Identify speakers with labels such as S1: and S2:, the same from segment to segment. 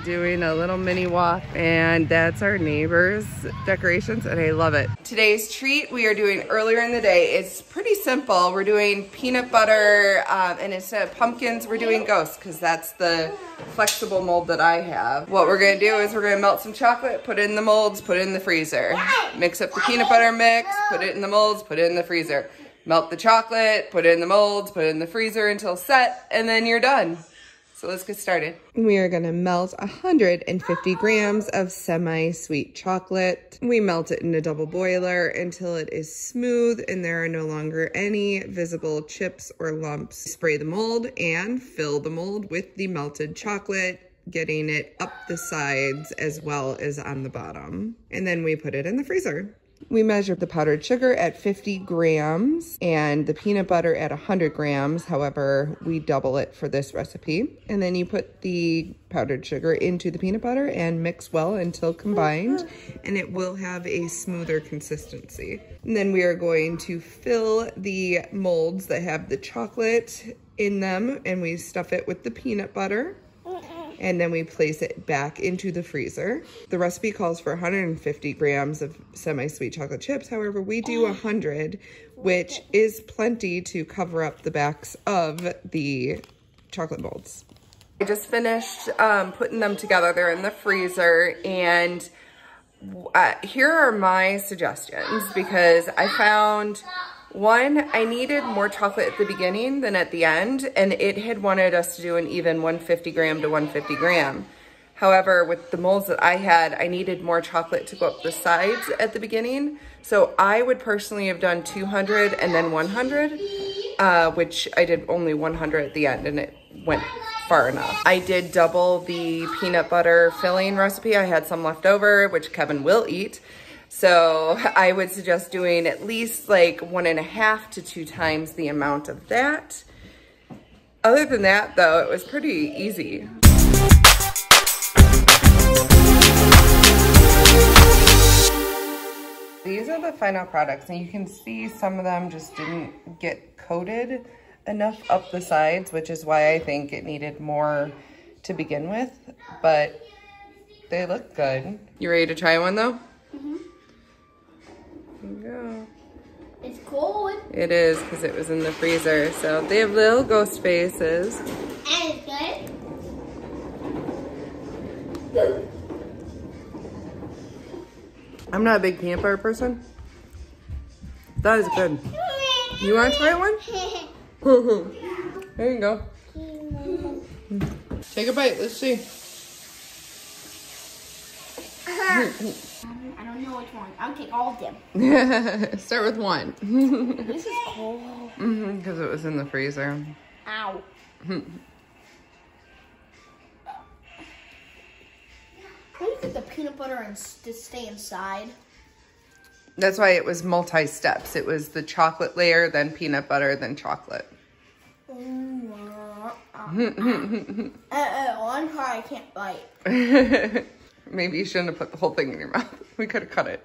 S1: doing a little mini walk, and that's our neighbor's decorations, and I love it. Today's treat we are doing earlier in the day is pretty simple. We're doing peanut butter, and instead of pumpkins, we're doing ghosts, because that's the flexible mold that I have. What we're gonna do is we're gonna melt some chocolate, put it in the molds, put it in the freezer. Mix up the peanut butter mix, put it in the molds, put it in the freezer. Melt the chocolate, put it in the molds, put it in the freezer until set, and then you're done. So let's get started. We are gonna melt 150 grams of semi-sweet chocolate. We melt it in a double boiler until it is smooth and there are no longer any visible chips or lumps. Spray the mold and fill the mold with the melted chocolate, getting it up the sides as well as on the bottom. And then we put it in the freezer. We measure the powdered sugar at 50 grams and the peanut butter at 100 grams. However, we double it for this recipe. And then you put the powdered sugar into the peanut butter and mix well until combined, and it will have a smoother consistency. And then we are going to fill the molds that have the chocolate in them, and we stuff it with the peanut butter. And then we place it back into the freezer. The recipe calls for 150 grams of semi-sweet chocolate chips. However, we do 100, which is plenty to cover up the backs of the chocolate molds. I just finished putting them together. They're in the freezer, and here are my suggestions, because I found one, I needed more chocolate at the beginning than at the end, and it had wanted us to do an even 150 gram to 150 gram. However, with the molds that I had, I needed more chocolate to go up the sides at the beginning. So I would personally have done 200 and then 100, which I did only 100 at the end, and it went far enough. I did double the peanut butter filling recipe. I had some left over, which Kevin will eat. So I would suggest doing at least like 1.5 to 2 times the amount of that. Other than that, though, it was pretty easy. These are the final products, and you can see some of them just didn't get coated enough up the sides, which is why I think it needed more to begin with, but they look good. You ready to try one, though? There you go.
S2: It's cold.
S1: It is, because it was in the freezer. So they have little ghost faces.
S2: And it's good.
S1: I'm not a big peanut butter person. That is good. You want to try one? There you go. Take a bite. Let's see.
S2: I don't know which one. I'll take all of them.
S1: Start with one.
S2: This is cold.
S1: Because it was in the freezer.
S2: Ow. Can you get the peanut butter and to stay inside?
S1: That's why it was multi-steps. It was the chocolate layer, then peanut butter, then chocolate.
S2: One part I can't bite.
S1: Maybe you shouldn't have put the whole thing in your mouth. We could have cut it.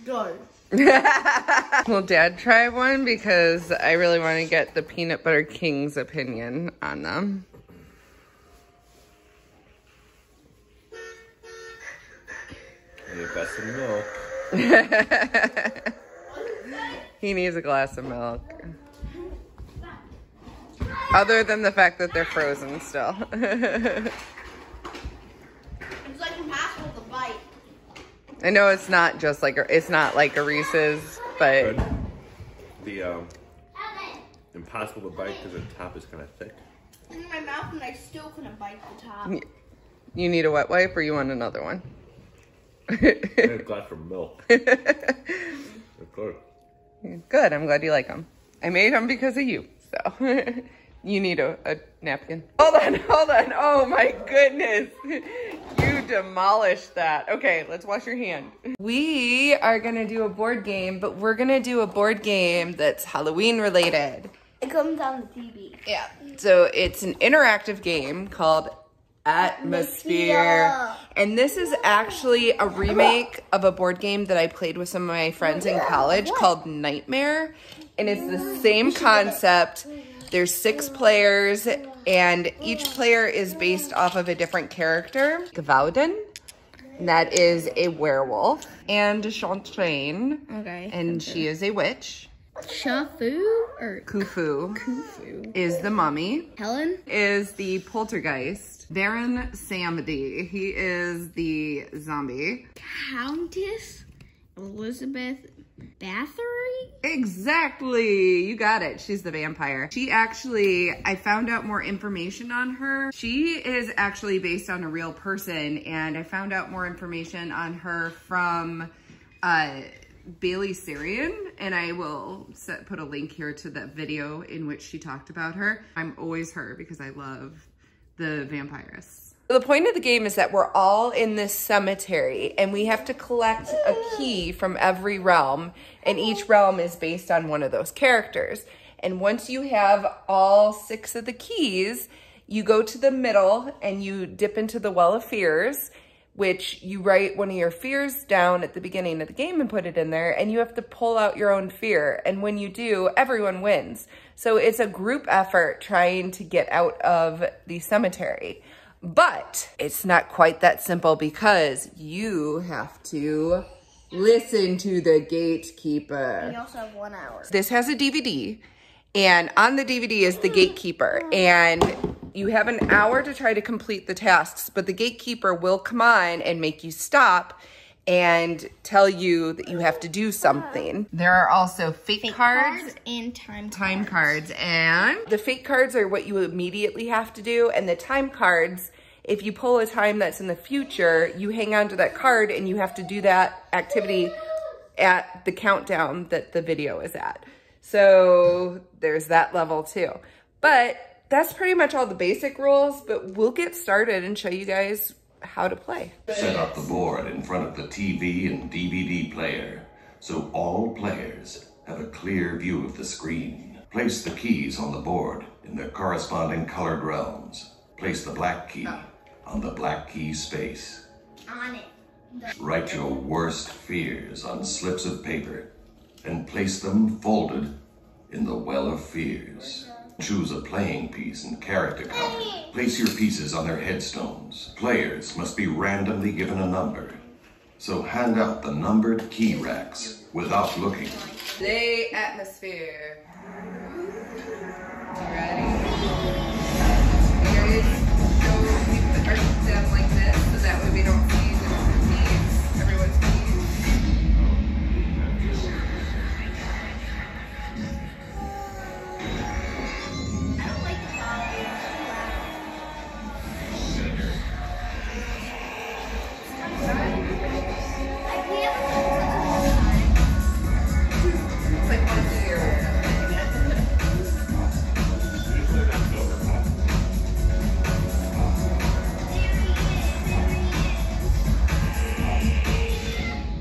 S2: Good.
S1: Will Dad try one? Because I really want to get the Peanut Butter King's opinion on them.
S3: I need a glass of milk.
S1: He needs a glass of milk. Other than the fact that they're frozen still.
S2: It's like impossible to bite.
S1: I know it's not just like it's not like a Reese's, but
S3: the impossible to bite because the top is kind of thick.
S2: In my mouth, and I still couldn't bite the top.
S1: You need a wet wipe, or you want another one?
S3: I need a glass of milk. They're good.
S1: Good. I'm glad you like them. I made them because of you. So you need a napkin. Hold on. Oh my goodness. You demolished that. Okay, let's wash your hand. We are going to do a board game, but we're going to do a board game that's Halloween related.
S2: It comes on the TV.
S1: Yeah. So it's an interactive game called AtmosFear. And this is actually a remake of a board game that I played with some of my friends in college called Meyer. And it's the same concept. There's 6 players, and each player is based off of a different character. Gavauden, and that is a werewolf. And Chantraine,
S2: Okay.
S1: and she is a witch.
S2: Shafu or
S1: Khufu
S2: Khufu
S1: is the mummy.
S2: Helen
S1: Is the poltergeist. Baron Samedi, he is the zombie.
S2: Countess Elizabeth Bathory.
S1: Exactly, you got it. She's the vampire. She actually, I found out more information on her. She is actually based on a real person, and I found out more information on her from Bailey Sarian, and I will put a link here to that video in which she talked about her. I'm always her because I love the vampiress. The point of the game is that we're all in this cemetery, and we have to collect a key from every realm, and each realm is based on one of those characters. And once you have all 6 of the keys, you go to the middle and you dip into the Well of Fears, which you write one of your fears down at the beginning of the game and put it in there, and you have to pull out your own fear. And when you do, everyone wins. So it's a group effort trying to get out of the cemetery. But it's not quite that simple because you have to listen to the gatekeeper.
S2: We also have 1 hour.
S1: This has a DVD, and on the DVD is the gatekeeper, and you have an hour to try to complete the tasks, but the gatekeeper will come on and make you stop and tell you that you have to do something. There are also fate cards
S2: and time
S1: cards, and the fate cards are what you immediately have to do, and the time cards, if you pull a time that's in the future, you hang on to that card and you have to do that activity at the countdown that the video is at. So there's that level too. But that's pretty much all the basic rules, but we'll get started and show you guys how to play.
S4: Set up the board in front of the TV and DVD player so all players have a clear view of the screen. Place the keys on the board in their corresponding colored realms. Place the black key on the black key space.
S2: On it.
S4: Write your worst fears on slips of paper and place them folded in the Well of Fears. Choose a playing piece and character card. Place your pieces on their headstones. Players must be randomly given a number. So hand out the numbered key racks without looking.
S1: Play AtmosFear. You ready? So we put our keys down like this so that way we don't see the keys, everyone's keys.
S2: I don't like the volume. Like we haven't done this in a long time.
S1: It's like once a year.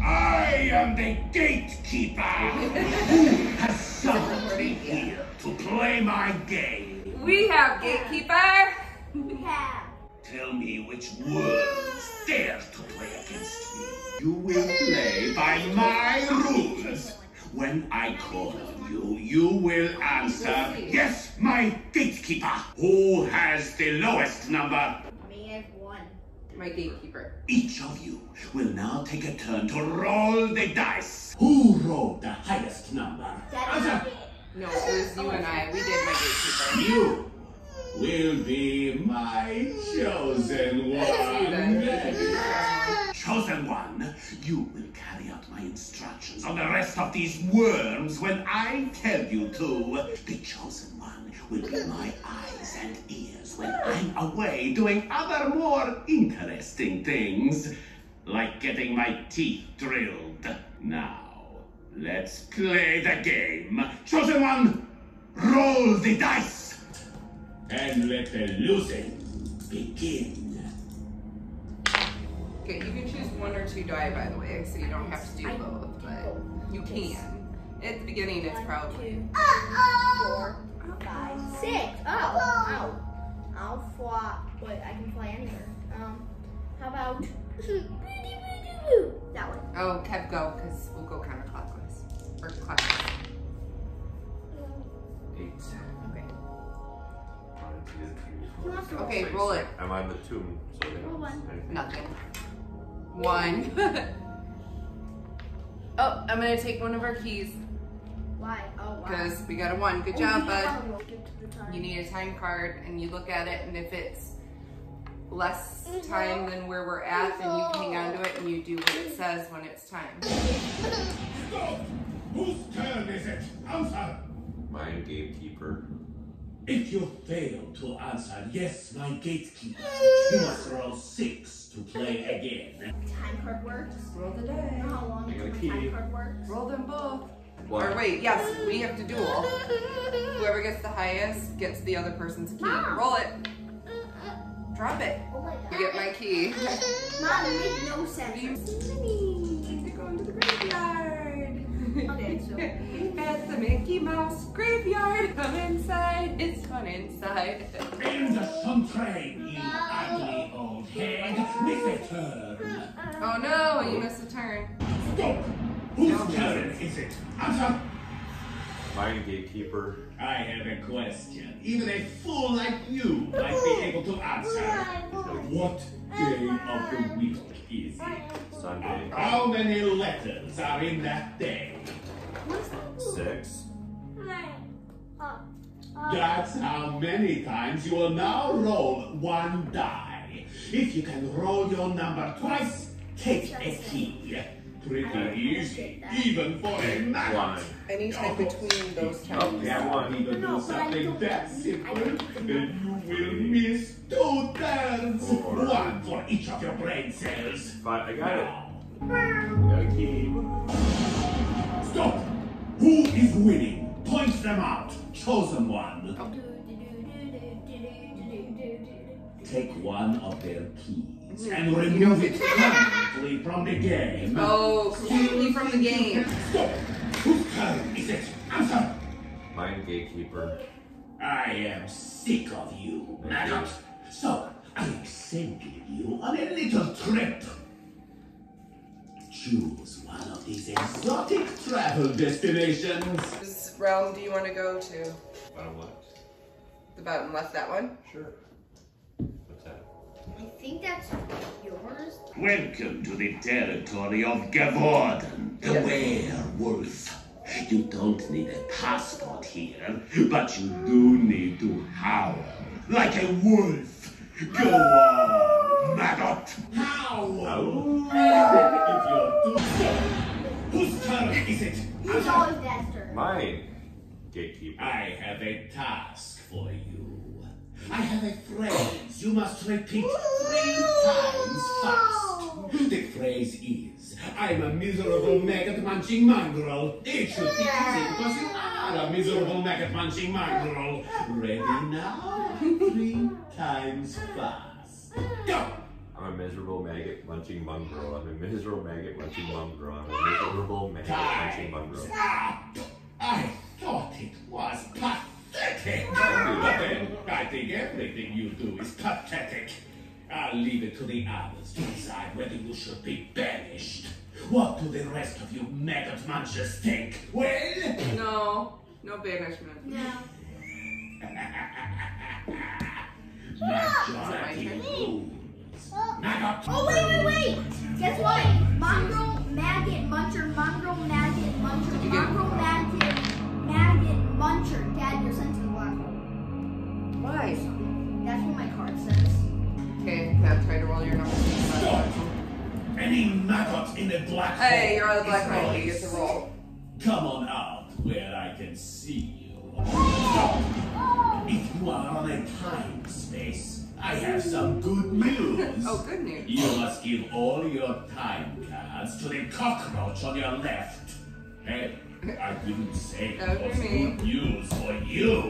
S5: I am the gatekeeper who has summoned me here to play my game.
S1: We have gatekeeper.
S5: Tell me which worms dare to play against me. You will play by my rules. When I call on you, you will answer, yes, my gatekeeper. Who has the lowest number?
S2: Me have 1.
S1: My gatekeeper.
S5: Each of you will now take a turn to roll the dice. Who rolled the highest number? Answer.
S1: No, it was you and I. We did my gatekeeper.
S5: You will be my chosen one. Chosen one, you will carry out my instructions on the rest of these worms when I tell you to. The chosen one will be my eyes and ears when I'm away doing other more interesting things, like getting my teeth drilled. Now, let's play the game. Chosen one, roll the dice. And let the losing begin.
S1: Okay, you can choose 1 or 2 die, by the way, so you don't have to do both, but you can. At the beginning, it's probably
S2: 4, 5, 6. Oh, I'll fly. Wait, I can fly anywhere. How about that one?
S1: Oh, Kev, go, because we'll go counterclockwise. Or clockwise.
S3: 8.
S2: Okay.
S3: 1, 2, 3, 4.
S2: He wants to roll.
S1: Okay, roll it.
S3: I'm on the tomb, so they
S2: Roll
S3: don't
S2: one.
S3: anything.
S1: Nothing. 1. Oh, I'm gonna take one of our keys
S2: Why? Oh, wow.
S1: because we got a 1. Good job, bud.
S2: We'll get to the time.
S1: You need a time card and you look at it, and if it's less time than where we're at, then you hang on to it and you do what it says when it's time.
S5: Stop! Whose turn is it? Answer!
S3: Mine, gatekeeper.
S5: If you fail to answer yes, my gatekeeper, you must roll 6 to play again.
S2: Time card works.
S1: Roll the
S2: You
S1: die.
S2: know how long
S3: I got a
S2: my
S3: key.
S2: time card works?
S1: Roll them both.
S3: One.
S1: Or wait, yes, we have to duel. Whoever gets the highest gets the other person's key.
S2: Mom.
S1: Roll it. Drop it.
S2: Oh my
S1: You get my key.
S2: Mom, it makes no sense.
S1: You're going to the graveyard.
S2: Okay, so-
S1: At the Mickey Mouse graveyard. Come inside. It's fun inside.
S5: In the sun train, you ugly old head. Miss a turn.
S1: Oh no, you missed a turn.
S5: Stop! Whose turn is it? Answer!
S3: Mine, gatekeeper.
S5: I have a question. Even a fool like you might be able to answer. What day of the week is it?
S3: Sunday.
S5: How many letters are in that day?
S3: 6.
S5: That's how many times you will now roll 1 die. If you can roll your number twice, take a key. Pretty easy, even for a man.
S3: 1.
S1: Anytime between those
S5: Oh,
S1: times.
S5: yeah, one even do something that simple, and you will miss 2 turns. 1 for each of your brain cells.
S3: 5. I got it.
S5: Now,
S3: Got a key.
S5: stop! Who is winning? Point them out. Chosen one. Take one of their keys and remove it permanently from the game.
S1: Oh, completely from the game.
S5: Stop! Whose turn is it? Answer!
S3: Mine, gatekeeper.
S5: I am sick of you, maggot. So, I am sending you on a little trip. Choose one of these exotic travel destinations.
S1: Which realm do you want to go to?
S3: Bottom left.
S1: The bottom left, that one?
S3: Sure. What's that?
S2: I think that's yours.
S5: Welcome to the territory of Gavorden, the werewolf. You don't need a passport here, but you do need to howl like a wolf. Go on, maggot. Howl. If you're too slow, whose turn is it?
S2: It's always Dad's turn.
S3: Mine, gatekeeper.
S5: I have a task for you. I have a phrase you must repeat 3 times fast. The phrase is, I'm a miserable maggot-munching mongrel. It should be easy because you are a miserable maggot-munching mongrel. Ready now? 3 times fast. Go!
S3: I'm a miserable maggot munching mongrel. I'm a miserable maggot munching mongrel. I'm a miserable maggot munching mongrel.
S5: Stop! I thought it was pathetic. But then, I think everything you do is pathetic. I'll leave it to the others to decide whether you should be banished. What do the rest of you maggot munchers think? Well,
S1: No banishment.
S2: No.
S5: majority rules. Maggot.
S2: Oh, wait. Guess what? Mongrel, maggot, muncher, mongrel, maggot, muncher, mongrel, maggot, muncher. Dad, you're sent to the black hole.
S1: Why?
S2: That's what my card says.
S1: Okay, Kev, try to roll your number.
S5: Stop! Any maggot in the black hole.
S1: Hey, you're on the black
S5: is
S1: hole. You
S5: released.
S1: get to roll.
S5: Come on out where I can see you. If you are on a time space, I have some good news.
S1: Oh, good news.
S5: You must give all your time cards to the cockroach on your left. Hey, I didn't say
S1: That
S5: it
S1: would
S5: was
S1: be me.
S5: good news for you.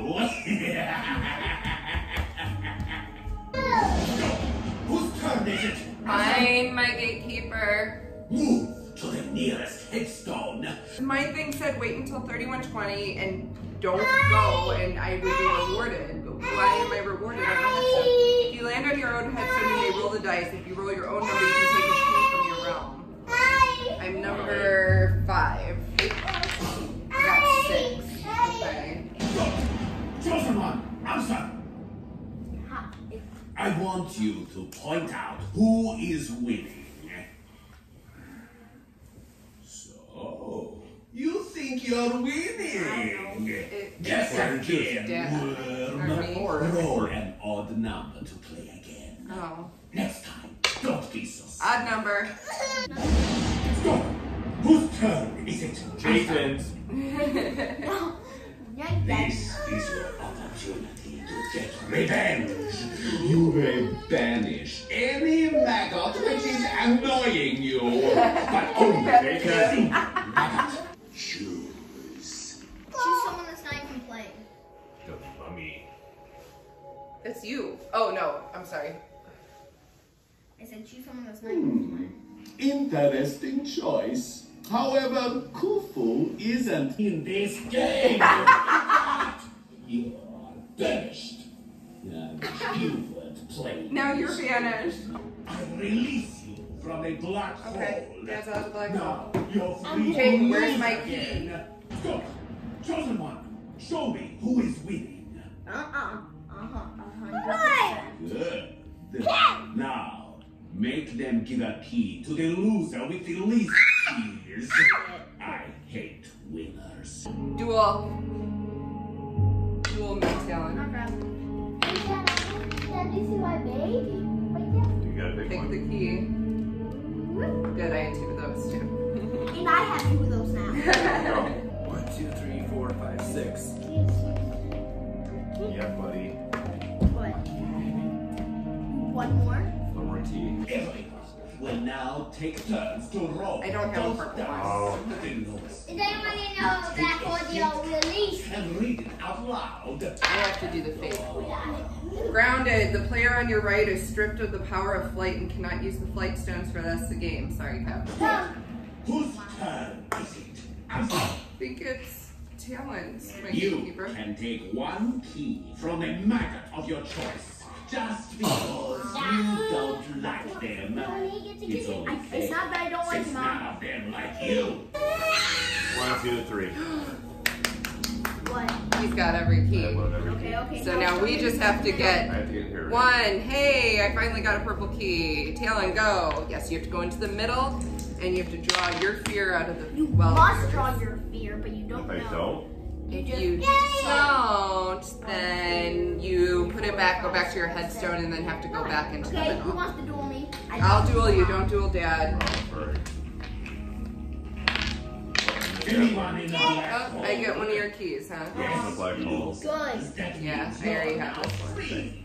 S5: Whose turn is it?
S1: Mine, my gatekeeper.
S5: Move to the nearest headstone.
S1: My thing said wait until 31:20 and don't go, and I would be rewarded. Go Why am I rewarded on the headstone? If you land on your own headstone, you may roll the dice. If you roll your own number, you can take a key from your realm. I'm number 5. I got 6. Okay.
S5: Chosen one, answer. I want you to point out who is winning. So, you think you're winning? Guess again, worm. Roll an odd number to play again.
S1: Oh.
S5: Next time, don't be so sad.
S1: Odd number.
S5: Go. Whose turn is it?
S3: Jason's.
S5: This is your opportunity to get revenge. You may banish any maggot which is annoying you, but only the maggot. Choose.
S2: Choose someone that's not even playing.
S3: The mummy.
S1: It's you. Oh, no. I'm sorry.
S2: I said choose someone that's not even playing.
S5: Interesting choice. However, Khufu isn't in this game. You are banished. You weren't playing.
S1: Now you're banished.
S5: I release you from a black
S1: Okay,
S5: hole.
S1: that's out of the black
S5: Now
S1: hole.
S5: you're free
S1: Okay,
S5: to
S1: where's
S5: lose
S1: my
S5: again. Go, chosen one. Show me who is winning.
S2: 100%.
S5: Good. Now, make them give a key to the loser with the least keys. I hate winners.
S1: Dual Talon.
S2: Dad, do you see my baby?
S3: You gotta pick
S1: Pick
S3: one.
S1: the key. Good, I had 2 of those too.
S2: And I have 2 of those now.
S3: Go.
S6: 1, 2, 3, 4, 5, 6.
S3: Yeah, buddy.
S2: What? One more?
S3: One more tea.
S5: Everyone will now take turns to roll.
S1: I don't have a
S5: those
S1: purple
S5: dice.
S3: Oh.
S5: The lowest.
S2: Does anybody know that audio release?
S5: And read it out loud.
S1: I have to do the fate. Grounded. The player on your right is stripped of the power of flight and cannot use the flight stones for the rest of the game. Sorry, Pep.
S5: Whose turn is it? Answer.
S1: I think it's Talon's. My
S5: You
S1: gatekeeper.
S5: can take 1 key from a maggot of your choice. Just because you don't like them. It's only fair,
S2: It's not that I don't like
S5: since
S2: Mom.
S5: none of them like you.
S3: 1, 2, 3.
S2: What?
S1: He's got every key.
S2: Okay.
S1: So now we just have to
S3: I
S1: get
S3: have to get here.
S1: 1. Hey, I finally got a purple key. Talon, go. Yes, you have to go into the middle and you have to draw your fear out of the
S2: You
S1: well.
S2: must draw your fear, but you don't
S3: If I
S2: know.
S3: don't,
S1: If you don't, then you put it back, go back to your headstone, and then have to go back into the
S2: Okay, who
S1: middle.
S2: wants to duel me?
S1: I'll duel you, don't duel Dad.
S3: oh, sorry.
S5: Anyone in the black
S1: Oh,
S5: hole?
S1: I get one of your keys, huh?
S3: In the black hole.
S2: Good.
S5: That
S1: Yeah,
S5: means
S1: I already
S5: you're
S1: have
S5: now
S1: this one.
S5: free.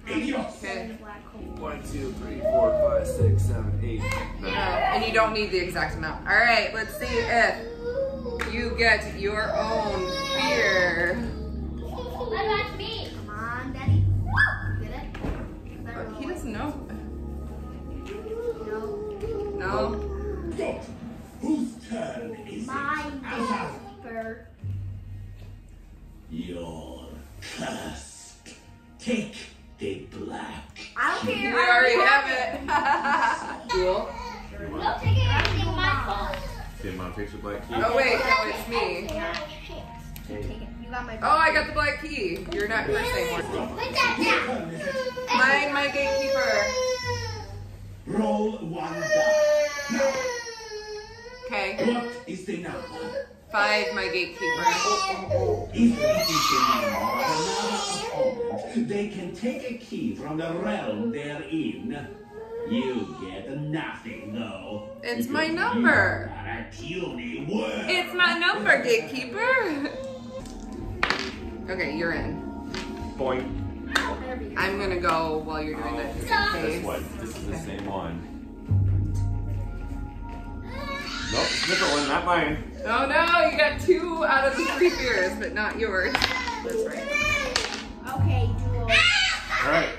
S5: Idiots.
S1: Okay.
S2: Black hole.
S6: 1, 2, 3, 4, 5, 6, 7, 8.
S1: And you don't need the exact amount. All right, let's see if you get your own fear.
S2: What about me? Come on, Daddy. Get it?
S1: He doesn't know.
S2: No.
S1: No?
S5: Go. Whose turn is
S2: Mine.
S5: it? Answer.
S2: Bird.
S5: You're cursed. Take the black.
S2: I don't care.
S1: You already have it. Duel.
S2: Don't take anything my fault.
S3: See, Mom takes the black key.
S1: Oh wait, no, it's me.
S2: Take it. You got my.
S1: Oh, I got the black key. You're not cursed anymore.
S2: Put that down.
S5: Turn is it?
S1: Mine, my gatekeeper.
S5: Roll 1 die. Now,
S1: Okay,
S5: what is the number?
S1: 5, my gatekeeper.
S5: If it is the number of another opponent, they can take a key from the realm they're in. You get nothing, though.
S1: It's
S5: because
S1: my number.
S5: You are a puny worm.
S1: It's my number, gatekeeper. Okay, you're in.
S3: Boing.
S1: I'm gonna go while you're doing that. Just in
S3: This
S1: case.
S3: one. This is the same one. Nope, different one, not mine.
S1: Oh no, you got 2 out of the 3 fears, but not yours. That's right.
S2: Okay, duel.
S3: Alright.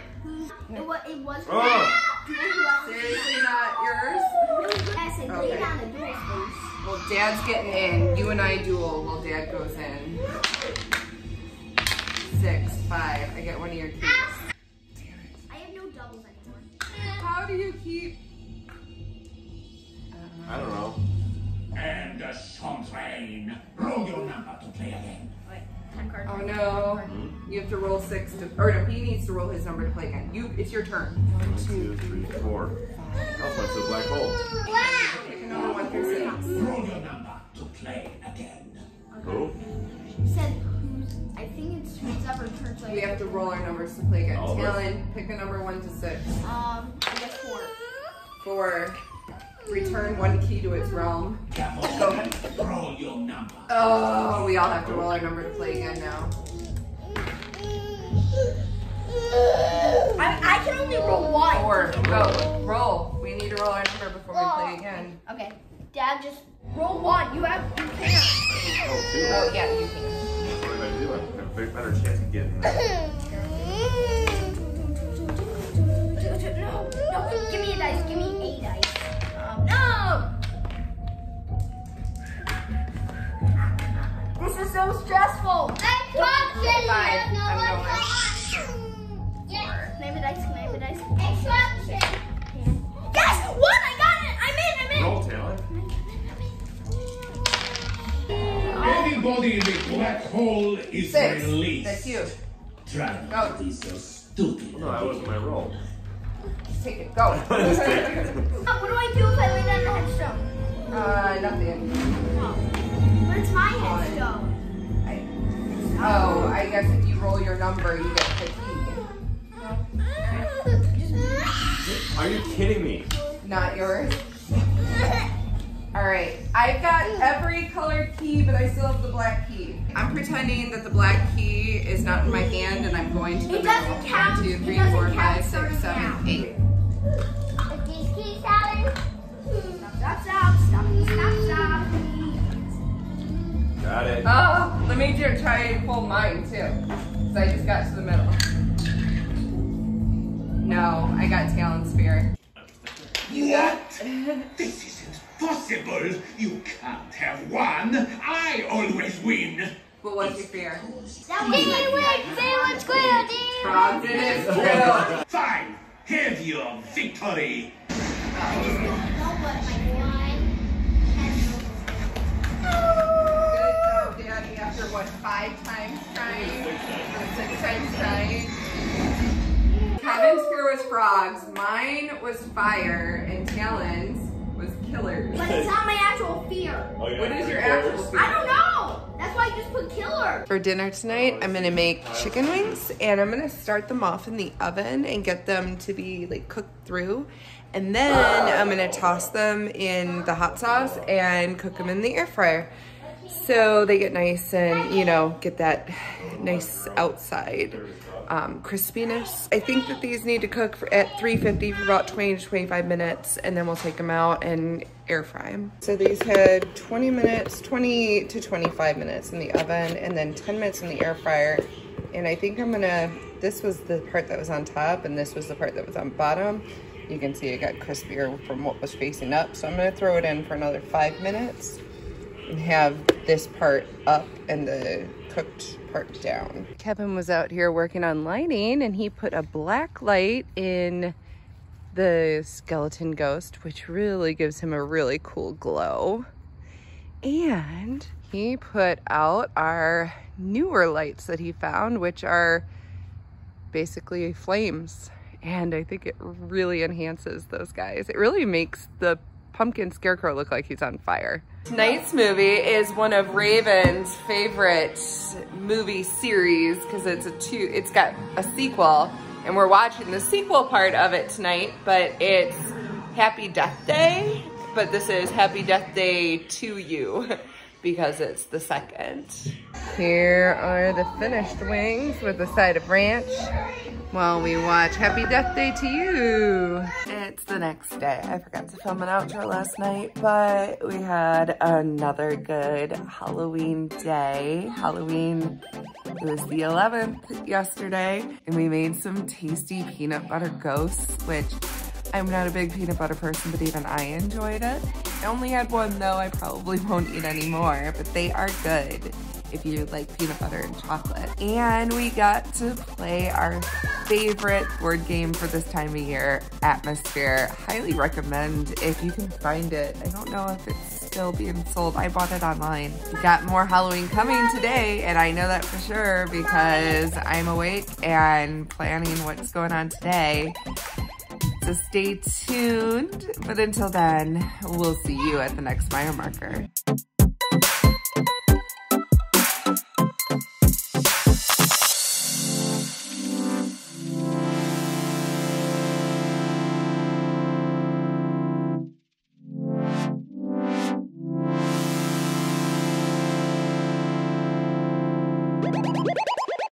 S2: It was.
S3: Oh!
S1: Seriously, not yours?
S2: Yes, and lay down the duel space.
S1: Well, Dad's getting in. You and I duel while Dad goes in. 6, 5. I get one do you keep?
S3: I don't know.
S5: And a champagne. Roll your number to play again.
S2: Wait, 10 cards.
S1: Oh no. You have to roll 6 to, or no, he needs to roll his number to play again. It's your turn. 1, 2, 3, 4.
S3: I'll punch the black hole.
S1: Pick a number 1 through 6.
S5: Roll your number to play again.
S3: Who?
S2: Said who's, I think it's who's ever church like.
S1: We have to roll our numbers to play again.
S3: All of us?
S1: Talon, pick a number 1 to 6.
S2: I guess 4.
S1: 4. Return 1 key to its realm. Go ahead.
S5: Roll your number.
S1: Oh, we all have to roll our number to play again now.
S2: I can only roll 1.
S1: 4. Go. Roll. We need to roll our number before we play again.
S2: Okay. Dad, just roll 1. You can.
S1: Oh, yeah, you can.
S3: What did I do? I have a better chance of getting that.
S2: No, give me a dice. Give me a dice. No! This is so stressful.
S1: I'm going.
S2: Can I have a dice? Can I have a dice? Yes! 1! I got it! I'm in!
S3: Roll, Talon.
S5: Anybody in the black hole is
S1: 6.
S5: released.
S1: That's you.
S5: Try not to be so stupid.
S3: No, that wasn't my roll.
S1: Just take it. Go.
S3: Just take it.
S2: What do I do if I lay down the headstone?
S1: Nothing.
S2: No. But it's my headstone.
S1: Oh, I guess if you roll your number, you get the key.
S3: Are you kidding me?
S1: Not yours. All right, I've got every colored key, but I still have the black key. I'm pretending that the black key is not in my hand, and I'm going to the
S2: It doesn't
S1: middle.
S2: count.
S1: 1, 2,
S2: It
S1: 3,
S2: doesn't
S1: 4,
S2: count
S1: 5, 6,
S2: starting
S1: 7,
S2: now.
S1: 8.
S2: Stop.
S3: Got it.
S1: Oh, let me try and pull mine too, because I just got to the middle. No, I got AtmosFear.
S5: What? This isn't possible. You can't have won. I always win.
S1: Well, what's your fear? Frogs, it is true.
S5: Fine. Have your victory.
S1: Good job, Daddy, after what, 5 times trying? 6 times trying? Kevin's fear was frogs, mine was fire, and Talon's was killers.
S2: But it's not my actual fear.
S1: What is your actual fear?
S2: I don't know. That's why I just put killer.
S1: For dinner tonight, I'm gonna make chicken wings, and I'm gonna start them off in the oven and get them to be like cooked through. And then I'm gonna toss them in the hot sauce and cook them in the air fryer. So they get nice and, you know, get that nice outside crispiness. I think that these need to cook at 350 for about 20 to 25 minutes, and then we'll take them out and air fry them. So these had 20 to 25 minutes in the oven, and then 10 minutes in the air fryer. And I think I'm gonna, this was the part that was on top, and this was the part that was on bottom. You can see it got crispier from what was facing up. So I'm gonna throw it in for another 5 minutes and have this part up and the cooked part down. Kevin was out here working on lighting, and he put a black light in the skeleton ghost, which really gives him a really cool glow. And he put out our newer lights that he found, which are basically flames. And I think it really enhances those guys. It really makes the pumpkin scarecrow look like he's on fire. Tonight's movie is one of Raven's favorite movie series because it's got a sequel, and we're watching the sequel part of it tonight, but it's Happy Death Day, but this is Happy Death Day to You because it's the second. Here are the finished wings with a side of ranch while we watch Happy Death Day to You. It's the next day. I forgot to film an outro last night, but we had another good Halloween day. Halloween, it was the 11th yesterday, and we made some tasty peanut butter ghosts, which I'm not a big peanut butter person, but even I enjoyed it. I only had one though. I probably won't eat any more, but they are good if you like peanut butter and chocolate. And we got to play our favorite board game for this time of year, AtmosFear. Highly recommend if you can find it. I don't know if it's still being sold. I bought it online. We got more Halloween coming today, and I know that for sure because I'm awake and planning what's going on today. So stay tuned, but until then, we'll see you at the next Meyer marker.